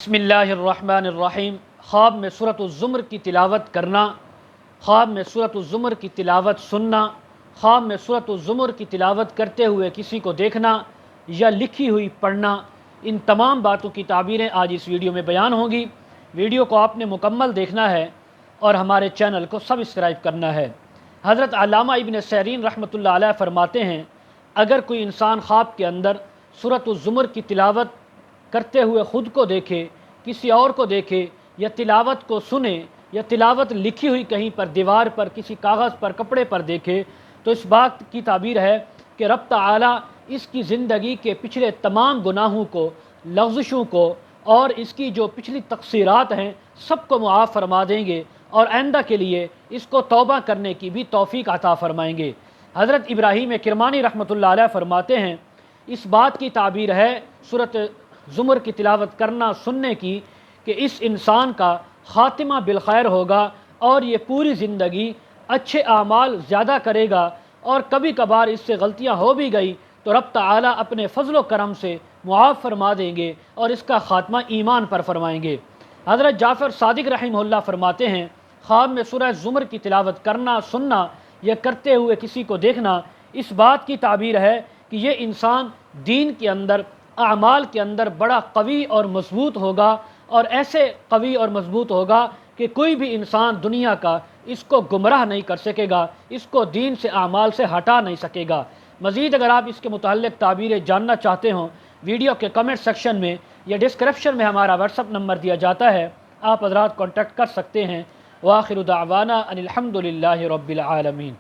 بسم اللہ الرحمن الرحیم۔ خواب میں سورۃ الزمر کی تلاوت کرنا، خواب میں سورۃ الزمر کی تلاوت سننا، خواب میں سورۃ الزمر کی تلاوت کرتے ہوئے کسی کو دیکھنا یا لکھی ہوئی پڑھنا، ان تمام باتوں کی تعبیریں آج اس ویڈیو میں بیان ہوں گی۔ ویڈیو کو آپ نے مکمل دیکھنا ہے اور ہمارے چینل کو سبسکرائب کرنا ہے۔ حضرت علامہ ابن سیرین رحمۃ اللہ علیہ فرماتے ہیں، اگر کوئی انسان خواب کے اندر سورۃ الزمر کی تلاوت کرتے ہوئے خود کو دیکھے، کسی اور کو دیکھے، یا تلاوت کو سنے، یا تلاوت لکھی ہوئی کہیں پر دیوار پر کسی کاغذ پر کپڑے پر دیکھے، تو اس بات کی تعبیر ہے کہ رب تعالیٰ اس کی زندگی کے پچھلے تمام گناہوں کو، لغزشوں کو اور اس کی جو پچھلی تقصیرات ہیں سب کو معاف فرما دیں گے، اور آئندہ کے لیے اس کو توبہ کرنے کی بھی توفیق عطا فرمائیں گے۔ حضرت ابراہیم کرمانی رحمۃ اللہ علیہ فرماتے ہیں، اس بات کی تعبیر ہے سورۃ زمر کی تلاوت کرنا سننے کی کہ اس انسان کا خاتمہ بالخیر ہوگا اور یہ پوری زندگی اچھے اعمال زیادہ کرے گا، اور کبھی کبھار اس سے غلطیاں ہو بھی گئی تو رب تعالیٰ اپنے فضل و کرم سے معاف فرما دیں گے اور اس کا خاتمہ ایمان پر فرمائیں گے۔ حضرت جعفر صادق رحمہ اللہ فرماتے ہیں، خواب میں سورہ زمر کی تلاوت کرنا سننا یا کرتے ہوئے کسی کو دیکھنا اس بات کی تعبیر ہے کہ یہ انسان دین کے اندر، اعمال کے اندر بڑا قوی اور مضبوط ہوگا، اور ایسے قوی اور مضبوط ہوگا کہ کوئی بھی انسان دنیا کا اس کو گمراہ نہیں کر سکے گا، اس کو دین سے، اعمال سے ہٹا نہیں سکے گا۔ مزید اگر آپ اس کے متعلق تعبیریں جاننا چاہتے ہوں، ویڈیو کے کمنٹ سیکشن میں یا ڈسکرپشن میں ہمارا واٹس ایپ نمبر دیا جاتا ہے، آپ حضرات کانٹیکٹ کر سکتے ہیں۔ وآخر دعوانا ان الحمد للہ رب العالمین۔